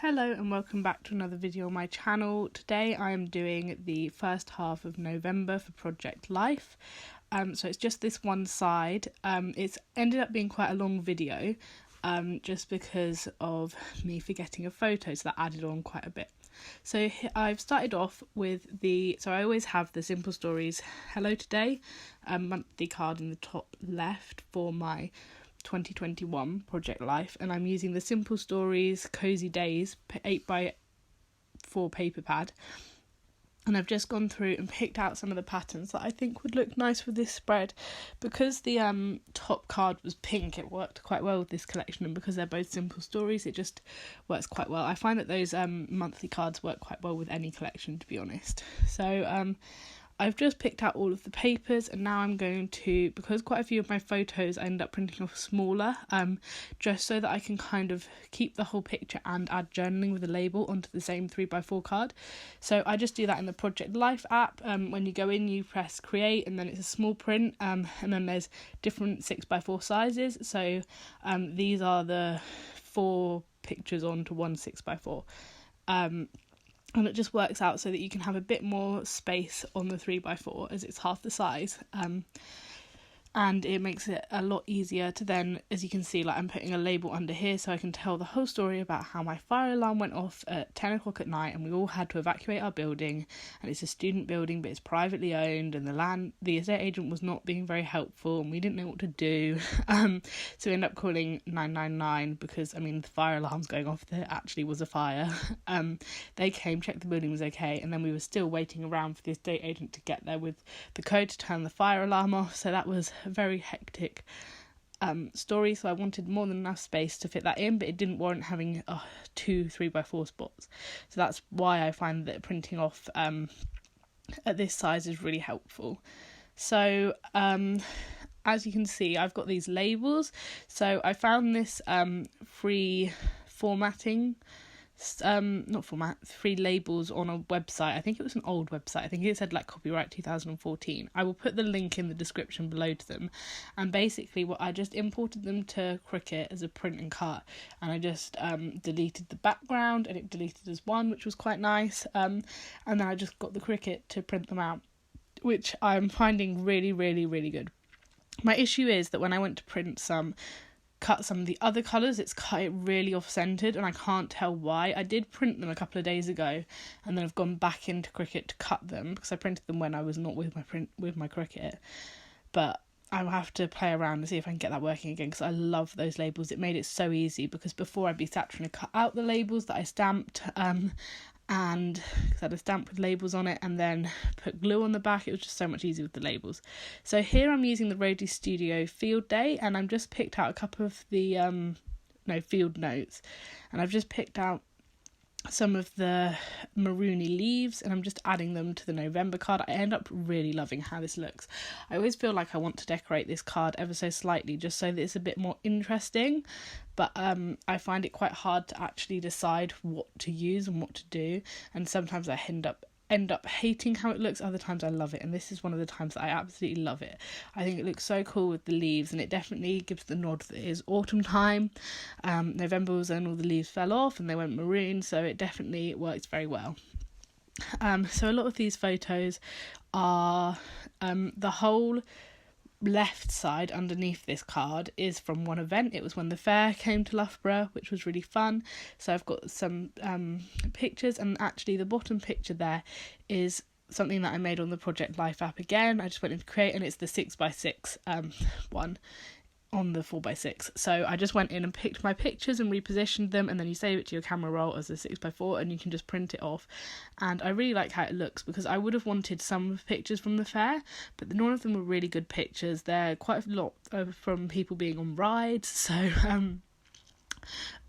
Hello and welcome back to another video on my channel. Today I am doing the first half of November for Project Life. So it's just this one side. It's ended up being quite a long video just because of me forgetting a photo, so that added on quite a bit. So I've started off with so I always have the Simple Stories Hello Today monthly card in the top left for my 2021 Project Life, and I'm using the Simple Stories Cosy Days 8x4 paper pad, and I've just gone through and picked out some of the patterns that I think would look nice with this spread. Because the top card was pink, it worked quite well with this collection, and because they're both Simple Stories, it just works quite well. I find that those monthly cards work quite well with any collection, to be honest. So I've just picked out all of the papers, and now I'm going to, because quite a few of my photos I end up printing off smaller, just so that I can kind of keep the whole picture and add journaling with a label onto the same 3x4 card. So I just do that in the Project Life app. When you go in, you press create, and then it's a small print, and then there's different 6x4 sizes. So these are the 4 pictures onto one 6x4. And it just works out so that you can have a bit more space on the 3x4 as it's half the size. And it makes it a lot easier to then, as you can see, like I'm putting a label under here so I can tell the whole story about how my fire alarm went off at 10 o'clock at night and we all had to evacuate our building, and it's a student building but it's privately owned, and the estate agent was not being very helpful and we didn't know what to do. So we ended up calling 999 because, the fire alarm's going off. There actually was a fire. They came, checked the building was okay, and then we were still waiting around for the estate agent to get there with the code to turn the fire alarm off. So that was a very hectic story, so I wanted more than enough space to fit that in, but it didn't warrant having 2 3x4 spots. So that's why I find that printing off at this size is really helpful. So as you can see, I've got these labels. So I found this free formatting free labels on a website. I think it was an old website. I think it said like copyright 2014. I will put the link in the description below to them. And basically I just imported them to Cricut as a print and cut, and I just deleted the background, and it deleted as one, which was quite nice. And then I just got the Cricut to print them out, which I'm finding really, really, really good. My issue is that when I went to cut some of the other colours, it's cut it really off-centred, and I can't tell why. I did print them a couple of days ago, and then I've gone back into Cricut to cut them because I printed them when I was not with my Cricut. But I'll have to play around and see if I can get that working again, because I love those labels. It made it so easy, because before I'd be sat trying to cut out the labels that I stamped, and because I had a stamp with labels on it and then put glue on the back. It was just so much easier with the labels. So here I'm using the Rosies Studio Field Day, and I've just picked out a couple of the field notes, and I've just picked out some of the maroony leaves, and I'm just adding them to the November card. I end up really loving how this looks. I always feel like I want to decorate this card ever so slightly just so that it's a bit more interesting, but I find it quite hard to actually decide what to use and what to do, and sometimes I end up hating how it looks. Other times I love it, and this is one of the times that I absolutely love it. I think it looks so cool with the leaves, and it definitely gives the nod that it is autumn time. November was when all the leaves fell off and they went maroon, so it definitely works very well. So a lot of these photos are the whole left side underneath this card is from one event. It was when the fair came to Loughborough, which was really fun. So I've got some pictures, and actually the bottom picture there is something that I made on the Project Life app again. I just went into create, and it's the 6x6 one on the 4x6. So I just went in and picked my pictures and repositioned them, and then you save it to your camera roll as a 6x4, and you can just print it off. And I really like how it looks, because I would have wanted some pictures from the fair, but none of them were really good pictures. They're quite a lot from people being on rides, so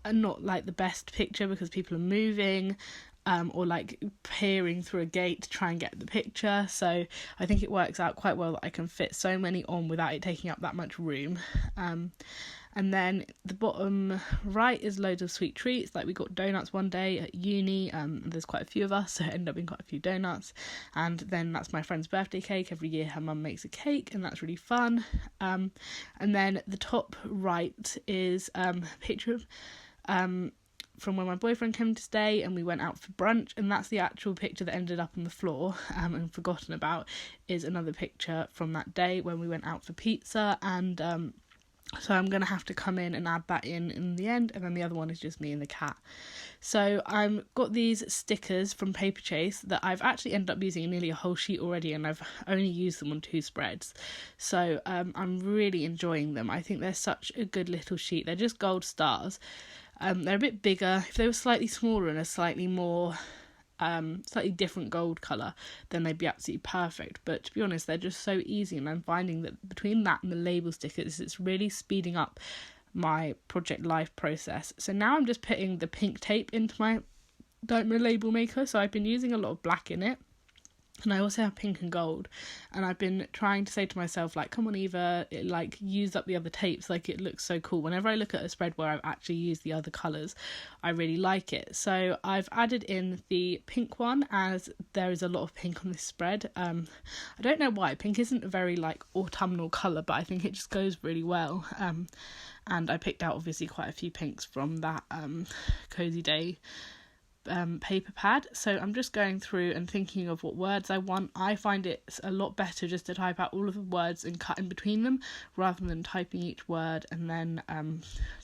and not like the best picture because people are moving, or like peering through a gate to try and get the picture. So I think it works out quite well that I can fit so many on without it taking up that much room. And then the bottom right is loads of sweet treats. Like we got donuts one day at uni, there's quite a few of us, so it ended up being quite a few donuts. And then that's my friend's birthday cake. Every year her mum makes a cake, and that's really fun. And then the top right is a picture of from when my boyfriend came to stay and we went out for brunch, and that's the actual picture that ended up on the floor and forgotten about is another picture from that day when we went out for pizza. And so I'm going to have to come in and add that in the end, and then the other one is just me and the cat. So I've got these stickers from Paper Chase that I've actually ended up using nearly a whole sheet already, and I've only used them on 2 spreads. So I'm really enjoying them. I think they're such a good little sheet. They're just gold stars. They're a bit bigger. If they were slightly smaller and a slightly more slightly different gold colour, then they'd be absolutely perfect. But to be honest, they're just so easy, and I'm finding that between that and the label stickers, it's really speeding up my Project Life process. So now I'm just putting the pink tape into my Diamond label maker. So I've been using a lot of black in it, and I also have pink and gold, and I've been trying to say to myself, like, come on Eva, use up the other tapes, like, it looks so cool. Whenever I look at a spread where I've actually used the other colours, I really like it. So I've added in the pink one, as there is a lot of pink on this spread. I don't know why, pink isn't a very autumnal colour, but I think it just goes really well. And I picked out obviously quite a few pinks from that Cosy Day paper pad. So I'm just going through and thinking of what words I want. I find it's a lot better just to type out all of the words and cut in between them, rather than typing each word and then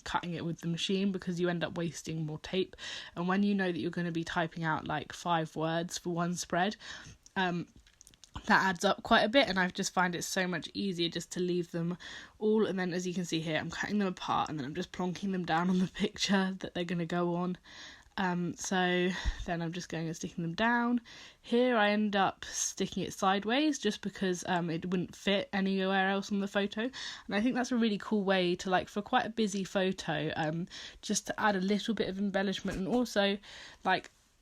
cutting it with the machine, because you end up wasting more tape. And when you know that you're going to be typing out 5 words for one spread, that adds up quite a bit, and I just find it so much easier just to leave them all. And then, as you can see here, I'm cutting them apart and then I'm just plonking them down on the picture that they're going to go on. So then I'm just going and sticking them down. Here I end up sticking it sideways just because it wouldn't fit anywhere else on the photo. And I think that's a really cool way to, for quite a busy photo, just to add a little bit of embellishment, and also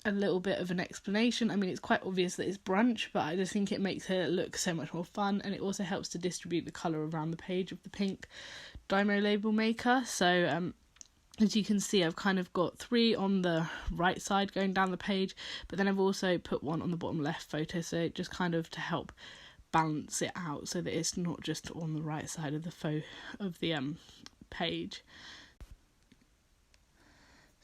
a little bit of an explanation. I mean, it's quite obvious that it's brunch, but I just think it makes it look so much more fun, and it also helps to distribute the colour around the page of the pink Dymo label maker. So as you can see, I've kind of got 3 on the right side going down the page, but then I've also put 1 on the bottom left photo, so just kind of to help balance it out so that it's not just on the right side of the page.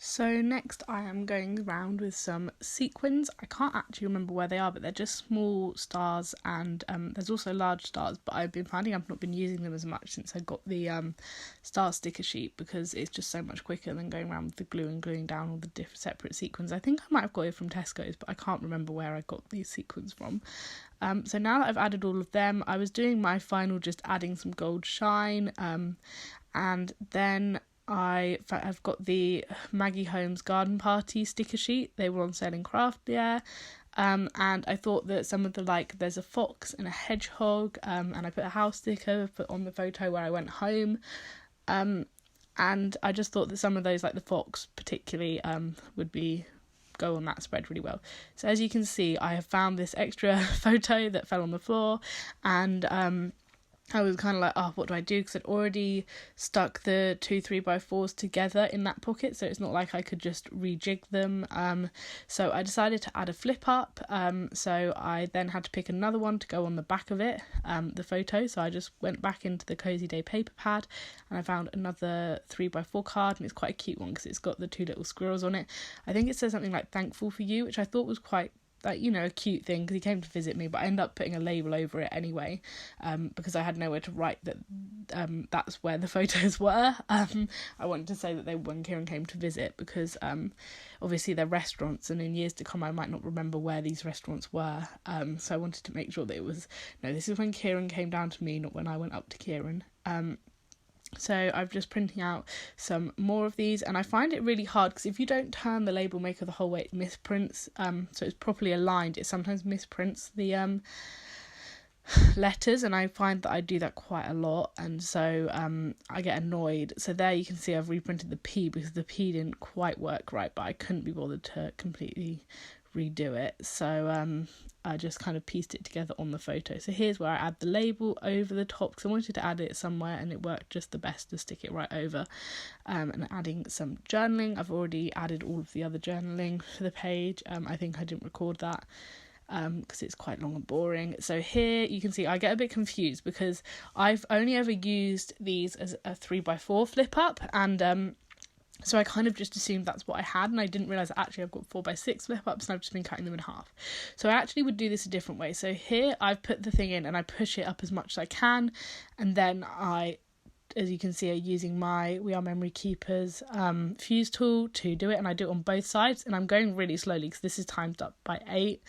So next I am going around with some sequins. I can't actually remember where they are, but they're just small stars, and there's also large stars, but I've been finding I've not been using them as much since I got the star sticker sheet, because it's just so much quicker than going around with the glue and gluing down all the different separate sequins. I think I might have got it from Tesco's, but I can't remember where I got these sequins from. So now that I've added all of them, I was doing my final, just adding some gold shine, and then I've got the Maggie Holmes garden party sticker sheet. They were on sale in Craftlier, and I thought that some of the there's a fox and a hedgehog, and I put a house sticker on the photo where I went home, and I just thought that some of those, the fox particularly, would go on that spread really well. So as you can see, I have found this extra photo that fell on the floor, and I was kind of like, oh, what do I do? Because I'd already stuck the 2 3x4s together in that pocket, so it's not like I could just rejig them. So I decided to add a flip up. So I then had to pick another one to go on the back of it, the photo. So I just went back into the Cosy Day paper pad, and I found another 3x4 card, and it's quite a cute one because it's got the 2 little squirrels on it. I think it says something like "thankful for you," which I thought was quite a cute thing, because he came to visit me, but I ended up putting a label over it anyway, because I had nowhere to write that that's where the photos were. I wanted to say that they were when Kieran came to visit, because obviously they're restaurants, and in years to come I might not remember where these restaurants were, so I wanted to make sure that it was, no, this is when Kieran came down to me, not when I went up to Kieran. So I'm just printing out some more of these, and I find it really hard because if you don't turn the label maker the whole way, it misprints, so it's properly aligned, it sometimes misprints the letters, and I find that I do that quite a lot, and so I get annoyed. So there you can see I've reprinted the P because the P didn't quite work right, but I couldn't be bothered to completely redo it, so I just kind of pieced it together on the photo. So here's where I add the label over the top, because I wanted to add it somewhere and it worked just the best to stick it right over. And adding some journaling. I've already added all of the other journaling for the page. I think I didn't record that because it's quite long and boring. So here you can see I get a bit confused because I've only ever used these as a 3x4 flip up, and So I kind of just assumed that's what I had, and I didn't realise that actually I've got 4x6 flip ups and I've just been cutting them in half. So I actually would do this a different way. So here I've put the thing in and I push it up as much as I can, and then I, as you can see, I'm using my We Are Memory Keepers fuse tool to do it, and I do it on both sides, and I'm going really slowly because this is timed up by 8,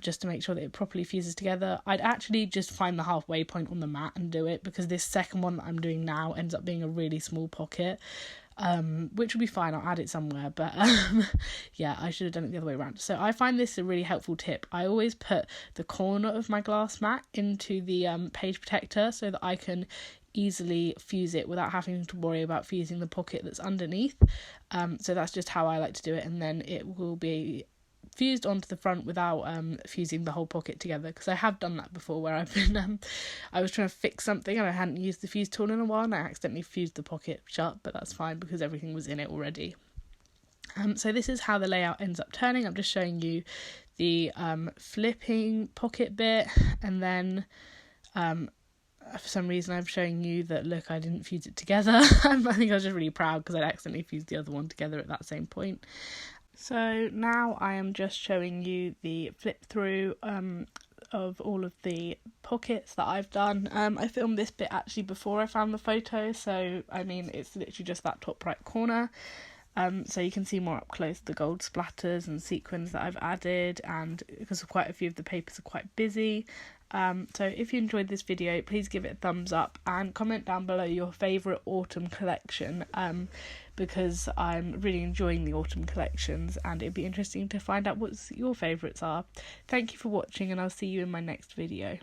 just to make sure that it properly fuses together. I'd actually just find the halfway point on the mat and do it, because this second one that I'm doing now ends up being a really small pocket, which will be fine. I'll add it somewhere, but yeah, I should have done it the other way around. So I find this a really helpful tip. I always put the corner of my glass mat into the page protector so that I can easily fuse it without having to worry about fusing the pocket that's underneath. So that's just how I like to do it, and then it will be fused onto the front without fusing the whole pocket together, because I have done that before where I've been I was trying to fix something and I hadn't used the fuse tool in a while and I accidentally fused the pocket shut, but that's fine because everything was in it already. So this is how the layout ends up turning. I'm just showing you the flipping pocket bit, and then for some reason I'm showing you that, look, I didn't fuse it together. I think I was just really proud because I'd accidentally fused the other one together at that same point. So now I am just showing you the flip through of all of the pockets that I've done. I filmed this bit actually before I found the photo, so I mean it's literally just that top right corner. So you can see more up close the gold splatters and sequins that I've added, and because quite a few of the papers are quite busy. So if you enjoyed this video, please give it a thumbs up and comment down below your favourite autumn collection, because I'm really enjoying the autumn collections and it'd be interesting to find out what your favourites are. Thank you for watching, and I'll see you in my next video.